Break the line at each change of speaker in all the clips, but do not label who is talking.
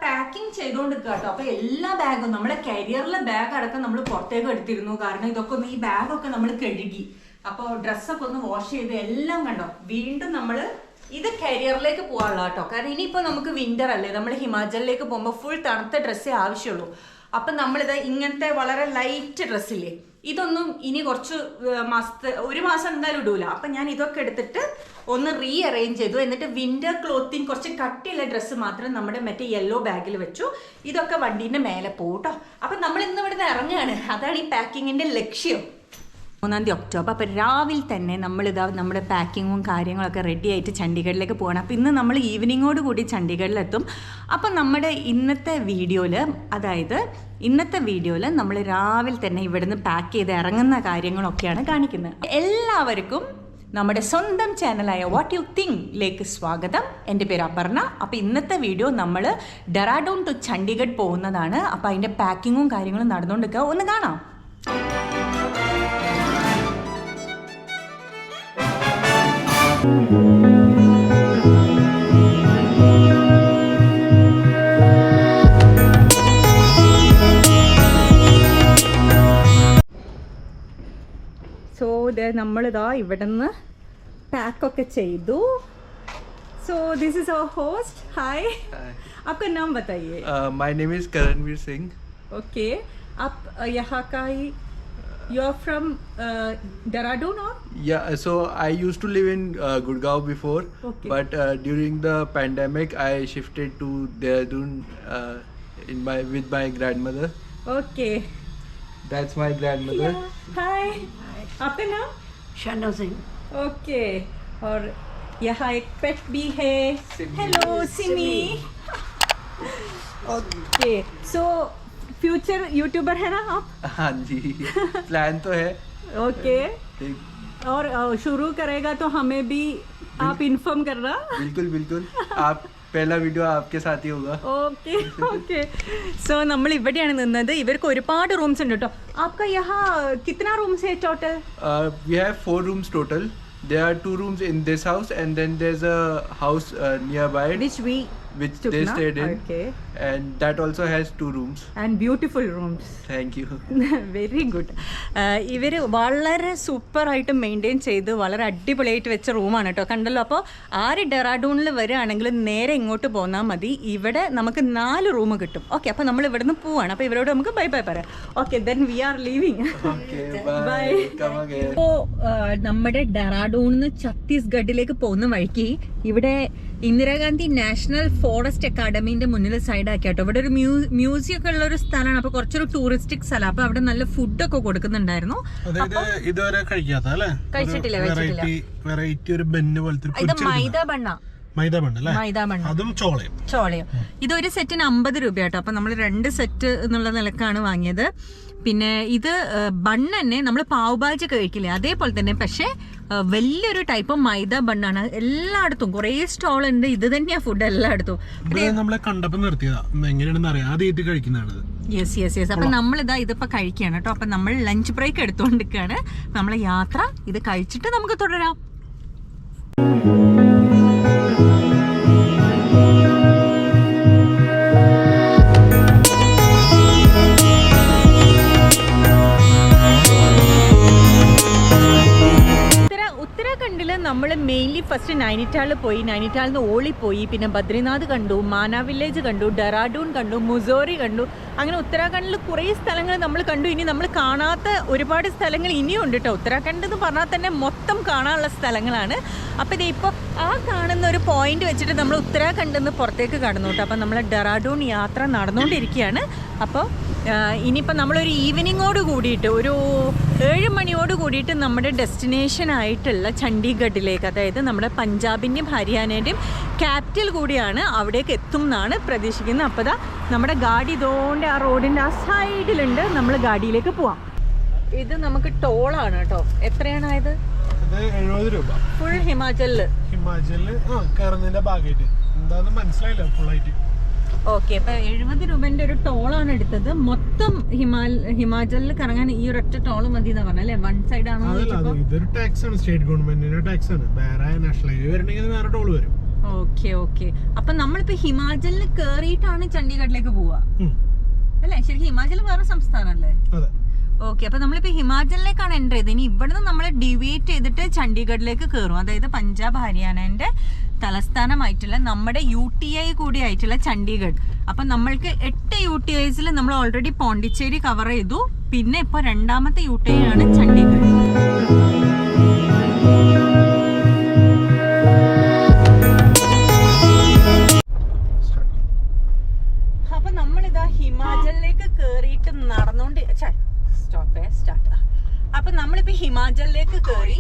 Packing ചെയ്തുകൊണ്ടിരിക്കുക കേട്ടോ. അപ്പൊ എല്ലാ ബാഗും നമ്മുടെ കരിയറിലെ ബാഗ് അടക്കം നമ്മൾ പുറത്തേക്ക് എടുത്തിരുന്നു. കാരണം ഇതൊക്കെ ഒന്ന് ഈ ബാഗൊക്കെ നമ്മൾ കഴുകി, അപ്പോൾ ഡ്രസ്സൊക്കെ ഒന്ന് വാഷ് ചെയ്ത് എല്ലാം കണ്ടോ. വീണ്ടും നമ്മൾ ഇത് കരിയറിലേക്ക് പോകാനുള്ള കേട്ടോ. കാരണം ഇനിയിപ്പോൾ നമുക്ക് വിന്റർ അല്ലേ, നമ്മൾ ഹിമാചലിലേക്ക് പോകുമ്പോൾ ഫുൾ തണുത്ത ഡ്രസ്സേ ആവശ്യമുള്ളൂ. അപ്പം നമ്മളിത് ഇങ്ങനത്തെ വളരെ ലൈറ്റ് ഡ്രസ്സില്ലേ, ഇതൊന്നും ഇനി കുറച്ച് ഒരു മാസം എന്തായാലും ഇടൂല. അപ്പം ഞാൻ ഇതൊക്കെ എടുത്തിട്ട് ഒന്ന് റീ അറേഞ്ച് ചെയ്തു. എന്നിട്ട് വിന്റർ ക്ലോത്തിങ് കുറച്ച് കട്ടിയുള്ള ഡ്രസ്സ് മാത്രം നമ്മുടെ മറ്റേ യെല്ലോ ബാഗിൽ വെച്ചു. ഇതൊക്കെ വണ്ടീൻ്റെ മേലെ പോകും കേട്ടോ. അപ്പം നമ്മൾ ഇന്ന് ഇവിടുന്ന് ഇറങ്ങുകയാണ്. അതാണ് ഈ പാക്കിങ്ങിൻ്റെ ലക്ഷ്യം. 3 ഒക്ടോബർ. അപ്പോൾ രാവിലെ തന്നെ നമ്മളിതാ നമ്മുടെ പാക്കിങ്ങും കാര്യങ്ങളൊക്കെ റെഡി ആയിട്ട് ചണ്ഡീഗഡിലേക്ക് പോകണം. അപ്പോൾ ഇന്ന് നമ്മൾ ഈവനിങ്ങോട് കൂടി ചണ്ഡീഗഡിലെത്തും. അപ്പം നമ്മുടെ ഇന്നത്തെ വീഡിയോയിൽ നമ്മൾ രാവിലെ തന്നെ ഇവിടുന്ന് പാക്ക് ചെയ്ത് ഇറങ്ങുന്ന കാര്യങ്ങളൊക്കെയാണ് കാണിക്കുന്നത്. എല്ലാവർക്കും നമ്മുടെ സ്വന്തം ചാനലായ വാട്ട് യു തിങ്കിലേക്ക് സ്വാഗതം. എൻ്റെ പേര് അപർണ. അപ്പോൾ ഇന്നത്തെ വീഡിയോ നമ്മൾ ഡെറാഡൂൺ ടു ചണ്ഡീഗഡ് പോകുന്നതാണ്. അപ്പോൾ അതിൻ്റെ പാക്കിങ്ങും കാര്യങ്ങളും നടന്നുകൊണ്ടിരിക്കുക. ഒന്ന് കാണാം. സോ നമ്മളിതാ ഇവിടുന്ന് പാക്കൊക്കെ ചെയ്തു. So this is our host. Hi, आपका नाम बताइए.
My name is Karanveer Singh.
Okay, आप यहाँ का ही, you are from Dehradun or?
Yeah, so I used to live in Gurgaon before,
okay.
But during the pandemic I shifted to Dehradun with my grandmother.
Okay,
that's my grandmother.
yeah. Hi, आपका नाम?
शाना Singh.
Okay, और यहाँ एक पेट भी है. Hello Simi. Okay, so future YouTuber है ना आप?
हाँ जी, प्लान तो है.
ओके, और शुरू करेगा तो हमें भी आप इन्फॉर्म करना.
बिल्कुल बिल्कुल, आप पहला वीडियो आपके साथ ही होगा.
Okay okay. സോ നമ്മൾ ഇവിടെയാണ് നിന്നത്. ഇവർക്ക് ഒരുപാട് റൂംസ് ഉണ്ട് കേട്ടോ. आपका यहाँ कितना रूम्स है total?
We have 4 rooms total. There are 2 rooms in this house and then there's a house nearby which they stayed in.
Okay.
And that also has 2 rooms.
And beautiful rooms.
Thank you.
Very good. ഇവർ വളരെ സൂപ്പറായിട്ട് maintain ചെയ്ത് വളരെ അടിപൊളിയായിട്ട് വെച്ച റൂമാണ് കേട്ടോ. കണ്ടല്ലോ. അപ്പോൾ ആര് ഡെറാഡൂണിൽ വരികയാണെങ്കിൽ നേരെ ഇങ്ങോട്ട് പോന്നാൽ മതി. ഇവിടെ നമുക്ക് 4 റൂം കിട്ടും. ഓക്കെ, അപ്പോൾ നമ്മൾ ഇവിടുന്ന് പോവാണ്. അപ്പോൾ ഇവരോട് നമുക്ക് ബൈ ബൈ പറയാം. Okay, then we are leaving. Bye. അപ്പോൾ നമ്മുടെ ഡെറാഡൂണിന്ന് ഛത്തീസ്ഗഡിലേക്ക് പോകുന്ന വഴിക്ക് ഇവിടെ ഇന്ദിരാഗാന്ധി നാഷണൽ ഫോറസ്റ്റ് അക്കാഡമിന്റെ മുന്നിൽ സൈഡ് ആക്കി കേട്ടോ. ഇവിടെ ഒരു മ്യൂസിയം ഒക്കെ ഉള്ള ഒരു സ്ഥലമാണ്. അപ്പൊ കുറച്ചൊരു ടൂറിസ്റ്റിക് സ്ഥലം. അപ്പൊ അവിടെ നല്ല ഫുഡൊക്കെ കൊടുക്കുന്നുണ്ടായിരുന്നു.
ഇതുവരെ
കഴിച്ചിട്ടില്ല. ഇത് മൈദാബണ്ണ
അതും
ചോളയും. ഇതൊരു സെറ്റിന് 50 രൂപ കേട്ടോ. അപ്പൊ നമ്മൾ 2 സെറ്റ് എന്നുള്ള നിലക്കാണ് വാങ്ങിയത്. പിന്നെ ഇത് ബണ്ണ് തന്നെ നമ്മൾ പാവുഭാജി കഴിക്കില്ലേ അതേപോലെ തന്നെ, പക്ഷെ വലിയൊരു ടൈപ്പ് മൈദ ബണ്ണാണ്. എല്ലായിടത്തും കുറേ സ്റ്റോൾ ഉണ്ട്. ഇത് തന്നെയാ ഫുഡ് എല്ലായിടത്തും.
നമ്മളെ കണ്ടപ്പോ നിർത്തിയതാ, എങ്ങനെയാണെന്ന് അറിയാം, ആദ്യമായിട്ട് കഴിക്കുന്നതാണ്.
Yes yes yes. അപ്പൊ നമ്മളിതാ ഇതിപ്പോ കഴിക്കുകയാണ് കേട്ടോ. അപ്പൊ നമ്മൾ ലഞ്ച് ബ്രേക്ക് എടുത്തുകൊണ്ടിരിക്കുകയാണ്. നമ്മളെ യാത്ര ഇത് കഴിച്ചിട്ട് നമുക്ക് തുടരാം. ഉത്തരാഖണ്ഡിൽ നമ്മൾ മെയിൻലി ഫസ്റ്റ് നൈനിറ്റാളിൽ പോയി. നൈനിറ്റാളിൽ നിന്ന് ഓളി പോയി, പിന്നെ ബദ്രിനാഥ് കണ്ടു, മാന വില്ലേജ് കണ്ടു, ഡെറാഡൂൺ കണ്ടു, മുസോറി കണ്ടു. അങ്ങനെ ഉത്തരാഖണ്ഡിൽ കുറേ സ്ഥലങ്ങൾ നമ്മൾ കണ്ടു. ഇനി നമ്മൾ കാണാത്ത ഒരുപാട് സ്ഥലങ്ങൾ ഇനിയും ഉണ്ട് കേട്ടോ. ഉത്തരാഖണ്ഡ് എന്ന് പറഞ്ഞാൽ തന്നെ മൊത്തം കാണാനുള്ള സ്ഥലങ്ങളാണ്. അപ്പോൾ ഇത് ഇപ്പോൾ ആ കാണുന്ന ഒരു പോയിന്റ് വെച്ചിട്ട് നമ്മൾ ഉത്തരാഖണ്ഡിൽ നിന്ന് പുറത്തേക്ക് കടന്നു കേട്ടോ. അപ്പോൾ നമ്മൾ ഡെറാഡൂൺ യാത്ര നടന്നുകൊണ്ടിരിക്കുകയാണ്. അപ്പോൾ ഇനിയിപ്പോൾ നമ്മളൊരു ഈവനിങ്ങോട് കൂടിയിട്ട് ഒരു 7 മണിയോട് കൂടിയിട്ട് നമ്മുടെ ഡെസ്റ്റിനേഷനായിട്ടുള്ള ചണ്ഡീഗഡിലേക്ക്, അതായത് നമ്മുടെ പഞ്ചാബിൻ്റെയും ഹരിയാനയുടെയും ക്യാപിറ്റൽ കൂടിയാണ്, അവിടേക്ക് എത്തും എന്നാണ് പ്രതീക്ഷിക്കുന്നത്. അപ്പോൾ ദാ നമ്മുടെ ഗാഡി ഇതോണ്ട് ആ റോഡിൻ്റെ ആ സൈഡിലുണ്ട്. നമ്മൾ ഗാഡിയിലേക്ക് പോവാം. ഇത് നമുക്ക് ടോളാണ് കേട്ടോ. എത്രയാണായത്?
70 രൂപ
ഫുൾ ഹിമാചലില്
കയറുന്നതിന്റെ ഭാഗമായിട്ട്. എന്താന്ന് മനസ്സിലായില്ല ഫുള്ളായിട്ട്.
ഓക്കെ, അപ്പൊ 70 രൂപന്റെ ഒരു ടോളാണ് എടുത്തത്. മൊത്തം ഹിമാചലിൽ കറങ്ങാൻ ഈ ഒരൊറ്റ ടോള് മതി എന്നാ പറഞ്ഞല്ലേ? 1 സൈഡ് ആണോ?
ഇതൊരു ടാക്സ് ആണ്, സ്റ്റേറ്റ് ഗവൺമെന്റിന്റെ ടാക്സ് ആണ്. വേറെ നാഷണൽ ഹൈവേ വരണമെങ്കിൽ വേറെ ടോൾ വരും.
Okay okay. അപ്പൊ നമ്മളിപ്പോ ഹിമാചലിൽ കേറിയിട്ടാണ് ചണ്ഡീഗഡിലേക്ക് പോവാ അല്ലേ? ശരിക്കും ഹിമാചൽ വേറെ സംസ്ഥാനല്ലേ? ഓക്കെ. അപ്പൊ നമ്മളിപ്പോ ഹിമാചലിലേക്കാണ് എൻ്റർ ചെയ്തത്. ഇനി ഇവിടുന്ന് നമ്മൾ ഡിവൈറ്റ് ചെയ്തിട്ട് ചണ്ഡീഗഡിലേക്ക് കയറും. അതായത് പഞ്ചാബ് ഹരിയാനന്റെ തലസ്ഥാനമായിട്ടുള്ള നമ്മുടെ UTI കൂടി ആയിട്ടുള്ള ചണ്ഡീഗഡ്. അപ്പൊ നമ്മൾക്ക് 8 UTIസിൽ നമ്മൾ ഓൾറെഡി പോണ്ടിച്ചേരി കവർ ചെയ്തു. പിന്നെ ഇപ്പൊ രണ്ടാമത്തെ UTI ആണ് ചണ്ഡീഗഡ്. അപ്പൊ നമ്മളിതാ ഹിമാചലിലേക്ക് കേറിയിട്ട് നടന്നോണ്ട് സ്റ്റാർട്ട്. അപ്പൊ നമ്മളിപ്പോ ഹിമാചലിലേക്ക് കയറി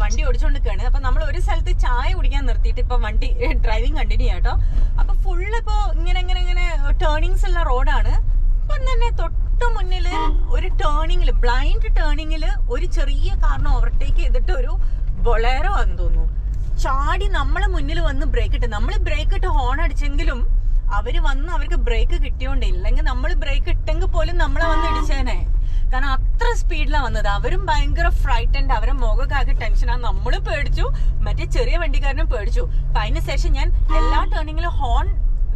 വണ്ടി ഓടിച്ചോണ്ടിരിക്കുകയാണ്. അപ്പൊ നമ്മൾ ഒരു സ്ഥലത്ത് ചായ കുടിക്കാൻ നിർത്തിയിട്ട് ഇപ്പൊ വണ്ടി ഡ്രൈവിംഗ് കണ്ടിന്യൂ കേട്ടോ. അപ്പൊ ഫുള്ള് ഇപ്പോ ഇങ്ങനെ ടേണിങ്സ് ഉള്ള റോഡാണ്. ഇപ്പം തന്നെ തൊട്ട് മുന്നില് ഒരു ടേണിങ്ങില് ബ്ലൈൻഡ് ടേണിങ്ങില് ഒരു ചെറിയ കാറിന് ഓവർടേക്ക് ചെയ്തിട്ട് ഒരു ബൊളേറോ ആണെന്ന് തോന്നുന്നു ചാടി നമ്മളെ മുന്നിൽ വന്ന് ബ്രേക്ക് ഇട്ട്. നമ്മൾ ബ്രേക്ക് ഇട്ട് ഹോൺ അടിച്ചെങ്കിലും അവര് വന്ന് അവർക്ക് ബ്രേക്ക് കിട്ടിയോണ്ടേ. ഇല്ലെങ്കിൽ നമ്മൾ ബ്രേക്ക് ഇട്ടെങ്കിൽ പോലും നമ്മളെ വന്ന് ഇടിച്ചേനെ. കാരണം അത്ര സ്പീഡിലാണ് വന്നത്. അവരും ഭയങ്കര ഫ്രൈറ്റൻഡ്. അവരെ മുഖമൊക്കെ ആകെ ടെൻഷനാണ്. നമ്മളും പേടിച്ചു, മറ്റേ ചെറിയ വണ്ടിക്കാരനും പേടിച്ചു. അപ്പൊ അതിന് ശേഷം ഞാൻ എല്ലാ ടേണിങ്ങിലും ഹോൺ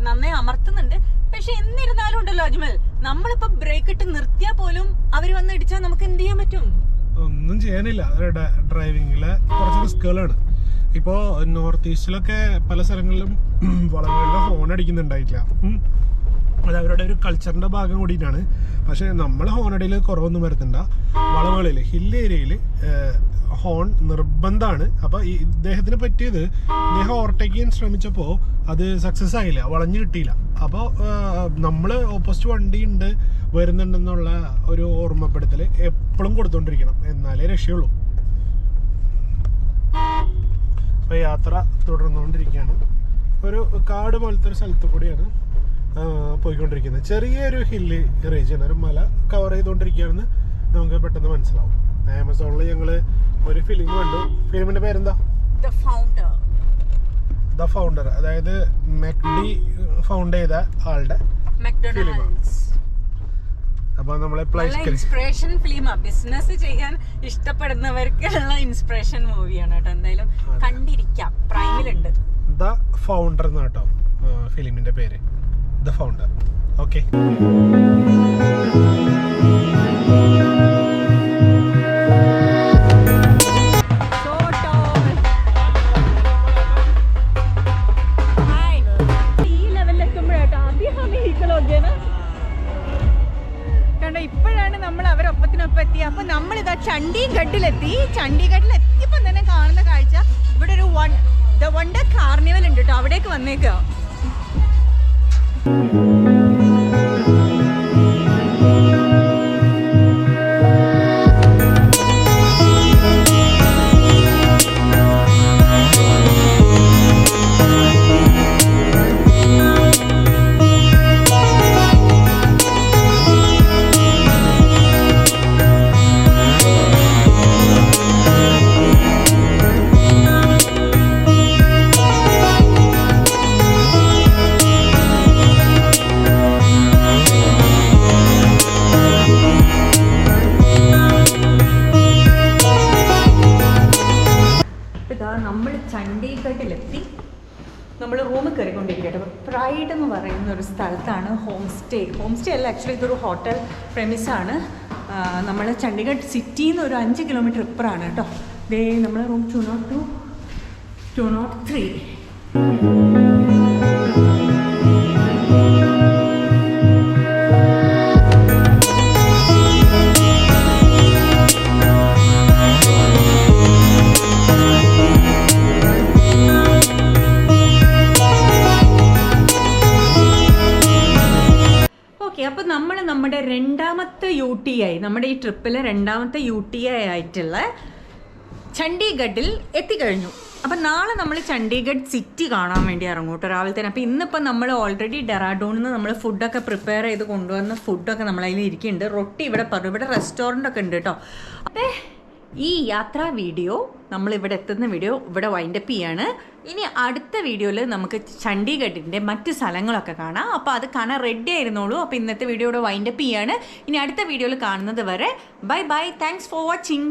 നന്നായി അമർത്തുന്നുണ്ട്. പക്ഷെ എന്നിരുന്നാലും ഉണ്ടല്ലോ അജ്മൽ, നമ്മളിപ്പോ ബ്രേക്ക് ഇട്ട് നിർത്തിയാൽ പോലും അവര് വന്ന് ഇടിച്ചാൽ നമുക്ക് എന്ത് ചെയ്യാൻ പറ്റും?
ഒന്നും ചെയ്യാനില്ല. ഡ്രൈവിംഗിലെ കുറച്ച് റിസ്കുകളാണ്. ഇപ്പോ നോർത്ത് ഈസ്റ്റിലൊക്കെ പല സ്ഥലങ്ങളിലും വളവുകളിലെ ഹോൺ അടിക്കുന്നുണ്ടായിട്ടില്ല. അത് അവരുടെ ഒരു കൾച്ചറിന്റെ ഭാഗം കൂടിയിട്ടാണ്. പക്ഷെ നമ്മൾ ഹോണടിയിൽ കുറവൊന്നും വരുത്തണ്ട. വളവുകളിൽ ഹിൽ ഏരിയയിൽ ഹോൺ നിർബന്ധമാണ്. അപ്പൊ ഇദ്ദേഹത്തിന് പറ്റിയത്, ഇദ്ദേഹം ഓവർടേക്ക് ചെയ്യാൻ ശ്രമിച്ചപ്പോൾ അത് സക്സസ് ആയില്ല, വളഞ്ഞു കിട്ടിയില്ല. അപ്പോൾ നമ്മൾ ഓപ്പോസിറ്റ് വണ്ടി ഉണ്ട് വരുന്നുണ്ടെന്നുള്ള ഒരു ഓർമ്മപ്പെടുത്തൽ എപ്പോഴും കൊടുത്തോണ്ടിരിക്കണം, എന്നാലേ രക്ഷയുള്ളൂ. അപ്പൊ യാത്ര തുടർന്നുകൊണ്ടിരിക്കുകയാണ്. ഒരു കാട് പോലത്തെ ഒരു സ്ഥലത്ത് കൂടിയാണ് പോയിക്കൊണ്ടിരിക്കുന്നത്. ചെറിയൊരു ഹില്ല് റീജിയൻ, ഒരു മല കവർ ചെയ്തുകൊണ്ടിരിക്കുകയാണെന്ന് നമുക്ക് പെട്ടെന്ന് മനസ്സിലാവും. ആമസോണിൽ ഞങ്ങള് ഒരു ഫിലിം കണ്ടു. ഫിലിമിന്റെ പേരെന്താ? The founder. അതായത് മെക്ഡി ഫൗണ്ട് ചെയ്ത ആളുടെ ഫിലിമാണ്. അപ്പൊ നമ്മളെ
ഇൻസ്പിറേഷൻ ഫിലിമാ. ബിസിനസ് ചെയ്യാൻ ഇഷ്ടപ്പെടുന്നവർക്കുള്ള ഇൻസ്പിറേഷൻ മൂവിയാണ് കേട്ടോ. എന്തായാലും കണ്ടിരിക്കാം. പ്രൈമിലുണ്ട്.
ദ ഫൗണ്ടർ എന്നാ കേട്ടോ ഫിലിമിന്റെ പേര്. The founder. ഓക്കെ.
ഇപ്പോഴാണ് നമ്മൾ അവരൊപ്പത്തിനൊപ്പം എത്തി. അപ്പൊ നമ്മളിതാ ചണ്ഡീഗഡിലെത്തിയപ്പോ തന്നെ കാണുന്ന കാഴ്ച, ഇവിടെ ഒരു ദ വണ്ടർ കാർണിവൽ ഉണ്ട് കേട്ടോ. അവിടേക്ക് വന്നേക്കുക. നമ്മൾ ചണ്ഡീഗഡിലെത്തി. നമ്മൾ റൂമിൽ കയറിക്കൊണ്ടിരിക്കട്ടെ. പ്രൈഡ് എന്ന് പറയുന്ന ഒരു സ്ഥലത്താണ് ഹോം സ്റ്റേ അല്ല, ആക്ച്വലി ഇതൊരു ഹോട്ടൽ പ്രെമിസാണ്. നമ്മൾ ചണ്ഡീഗഡ് സിറ്റിയിൽ നിന്ന് ഒരു 5 കിലോമീറ്റർ ഇപ്പുറമാണ് കേട്ടോ. ദേ നമ്മളെ റൂം 202, 203. അപ്പോൾ നമ്മൾ നമ്മുടെ രണ്ടാമത്തെ UTI, നമ്മുടെ ഈ ട്രിപ്പിലെ രണ്ടാമത്തെ UTI ആയിട്ടുള്ള ചണ്ഡീഗഡിൽ എത്തിക്കഴിഞ്ഞു. അപ്പം നാളെ നമ്മൾ ചണ്ഡീഗഡ് സിറ്റി കാണാൻ വേണ്ടി ഇറങ്ങും കേട്ടോ രാവിലെ തന്നെ. അപ്പോൾ ഇന്നിപ്പോൾ നമ്മൾ ഓൾറെഡി ഡെറാഡൂണിൽ നിന്ന് നമ്മൾ ഫുഡൊക്കെ പ്രിപ്പയർ ചെയ്ത് കൊണ്ടുവന്ന ഫുഡൊക്കെ നമ്മളതിൽ ഇരിക്കുന്നുണ്ട്. റൊട്ടി ഇവിടെ പറഞ്ഞു, ഇവിടെ റെസ്റ്റോറൻ്റൊക്കെ ഉണ്ട് കേട്ടോ. അപ്പോൾ ഈ യാത്രാ വീഡിയോ, നമ്മളിവിടെ എത്തുന്ന വീഡിയോ ഇവിടെ വൈൻഡപ്പ് ചെയ്യാണ്. ഇനി അടുത്ത വീഡിയോയിൽ നമുക്ക് ചണ്ഡീഗഡിൻ്റെ മറ്റ് സ്ഥലങ്ങളൊക്കെ കാണാം. അപ്പോൾ അത് കാണാൻ റെഡി ആയിരുന്നോളൂ. അപ്പോൾ ഇന്നത്തെ വീഡിയോ ഇവിടെ വൈൻഡപ്പ് ചെയ്യാണ്. ഇനി അടുത്ത വീഡിയോയിൽ കാണുന്നത് വരെ bye bye. Thanks for watching.